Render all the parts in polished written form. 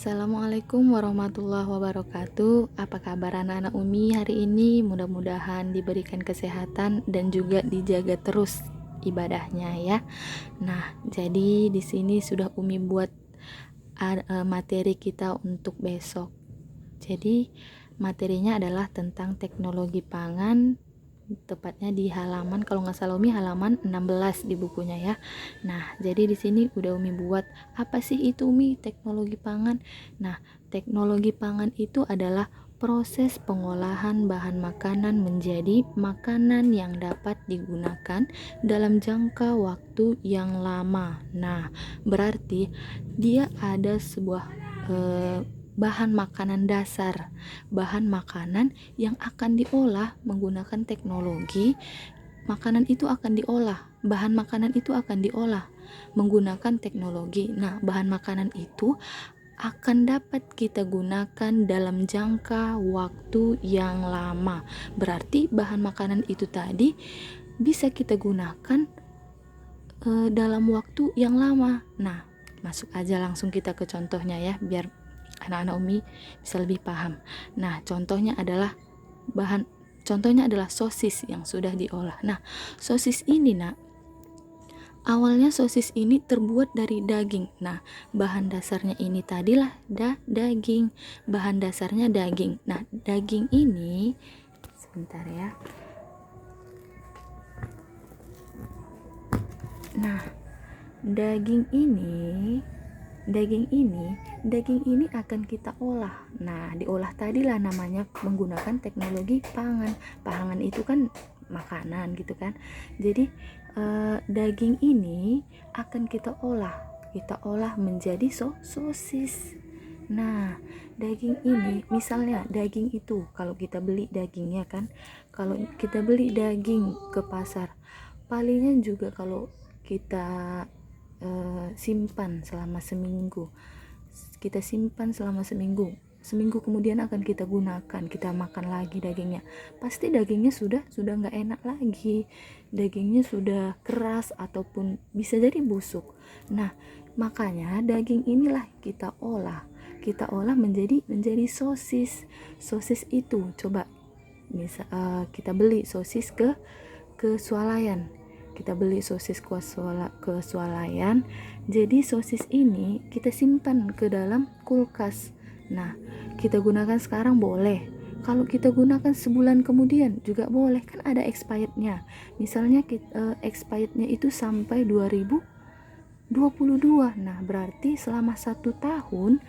Assalamualaikum warahmatullahi wabarakatuh. Apa kabar anak-anak Umi hari ini? Mudah-mudahan diberikan kesehatan dan juga dijaga terus ibadahnya ya. Nah, jadi di sini sudah Umi buat materi kita untuk besok. Jadi materinya adalah tentang teknologi pangan, tepatnya di halaman, kalau nggak salah Umi halaman 16 di bukunya ya. Nah, jadi di sini udah Umi buat apa sih itu Umi teknologi pangan. Nah, teknologi pangan itu adalah proses pengolahan bahan makanan menjadi makanan yang dapat digunakan dalam jangka waktu yang lama. Nah, berarti dia ada sebuah bahan makanan dasar, bahan makanan yang akan diolah menggunakan teknologi. Makanan itu akan diolah, bahan makanan itu akan diolah menggunakan teknologi. Nah, bahan makanan itu akan dapat kita gunakan dalam jangka waktu yang lama. Berarti bahan makanan itu tadi bisa kita gunakan dalam waktu yang lama. Nah, masuk aja langsung kita ke contohnya ya, biar anak-anak Umi bisa lebih paham. Nah, contohnya adalah sosis yang sudah diolah. Nah, sosis ini awalnya sosis ini terbuat dari daging. Nah, bahan dasarnya ini tadilah daging. Bahan dasarnya daging. Nah, daging ini sebentar ya. Nah, daging ini akan kita olah. Nah, diolah tadilah namanya menggunakan teknologi pangan. Pangan itu kan makanan gitu kan. Jadi daging ini akan kita olah menjadi sosis. Nah, daging ini misalnya daging itu kalau kita beli dagingnya kan, kalau kita beli daging ke pasar, palingnya juga kalau kita simpan selama seminggu, seminggu kemudian akan kita gunakan, kita makan lagi dagingnya, pasti dagingnya sudah nggak enak lagi, dagingnya sudah keras ataupun bisa jadi busuk. Nah, makanya daging inilah kita olah menjadi sosis. Sosis itu coba kita beli sosis ke swalayan, ke swalayan. Jadi sosis ini kita simpan ke dalam kulkas. Nah, kita gunakan sekarang boleh. Kalau kita gunakan sebulan kemudian juga boleh, kan ada expirednya. Misalnya expirednya itu sampai 2022. Nah, berarti selama satu tahun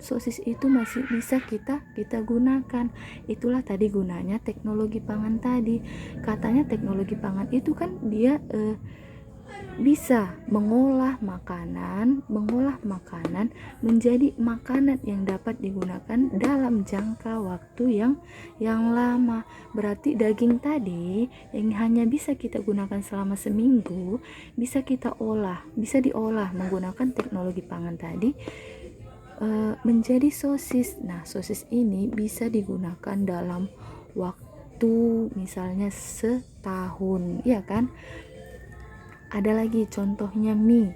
sosis itu masih bisa kita gunakan. Itulah tadi gunanya teknologi pangan tadi. Katanya teknologi pangan itu kan dia bisa mengolah makanan menjadi makanan yang dapat digunakan dalam jangka waktu yang lama. Berarti daging tadi yang hanya bisa kita gunakan selama seminggu bisa diolah menggunakan teknologi pangan tadi menjadi sosis. Nah, sosis ini bisa digunakan dalam waktu misalnya setahun, ya kan? Ada lagi contohnya mie.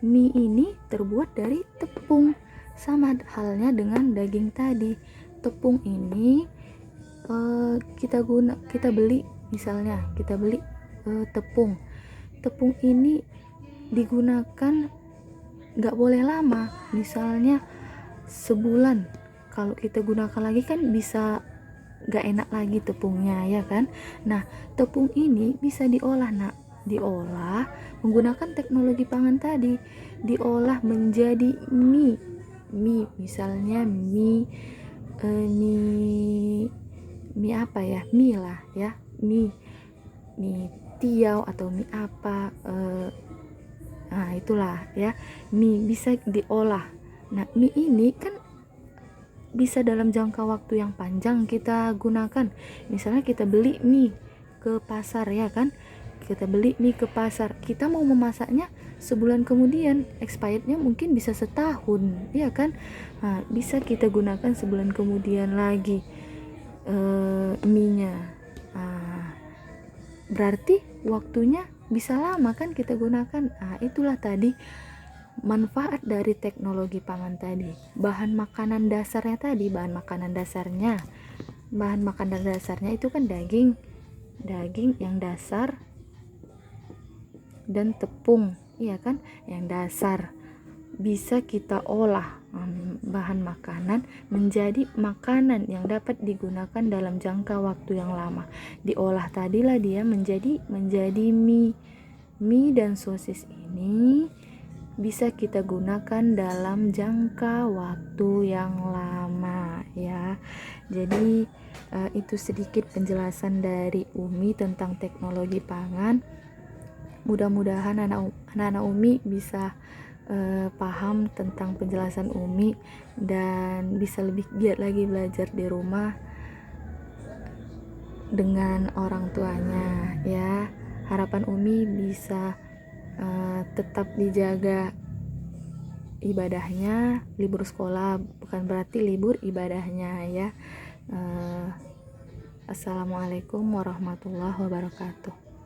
Mie ini terbuat dari tepung. Sama halnya dengan daging tadi. Tepung ini kita beli tepung. Tepung ini digunakan nggak boleh lama. Misalnya sebulan. Kalau kita gunakan lagi kan bisa nggak enak lagi tepungnya, ya kan? Nah, tepung ini bisa diolah menggunakan teknologi pangan tadi, diolah menjadi mie misalnya mie apa ya, mie tiaw atau mie apa, nah itulah ya, mie bisa diolah. Nah, mie ini kan bisa dalam jangka waktu yang panjang kita gunakan. Misalnya kita beli mie ke pasar, ya kan, kita mau memasaknya sebulan kemudian, expirednya mungkin bisa setahun, ya kan. Nah, bisa kita gunakan sebulan kemudian lagi mie-nya. Nah, berarti waktunya bisa lama kan kita gunakan. Nah, itulah tadi manfaat dari teknologi pangan tadi, bahan makanan dasarnya itu kan daging yang dasar dan tepung, iya kan, yang dasar bisa kita olah bahan makanan menjadi makanan yang dapat digunakan dalam jangka waktu yang lama. Diolah tadilah dia menjadi mie dan sosis ini bisa kita gunakan dalam jangka waktu yang lama ya. Jadi itu sedikit penjelasan dari Umi tentang teknologi pangan. Mudah-mudahan anak-anak Umi bisa paham tentang penjelasan Umi dan bisa lebih giat lagi belajar di rumah dengan orang tuanya ya. Harapan Umi bisa tetap dijaga ibadahnya. Libur sekolah bukan berarti libur ibadahnya ya. Assalamualaikum warahmatullahi wabarakatuh.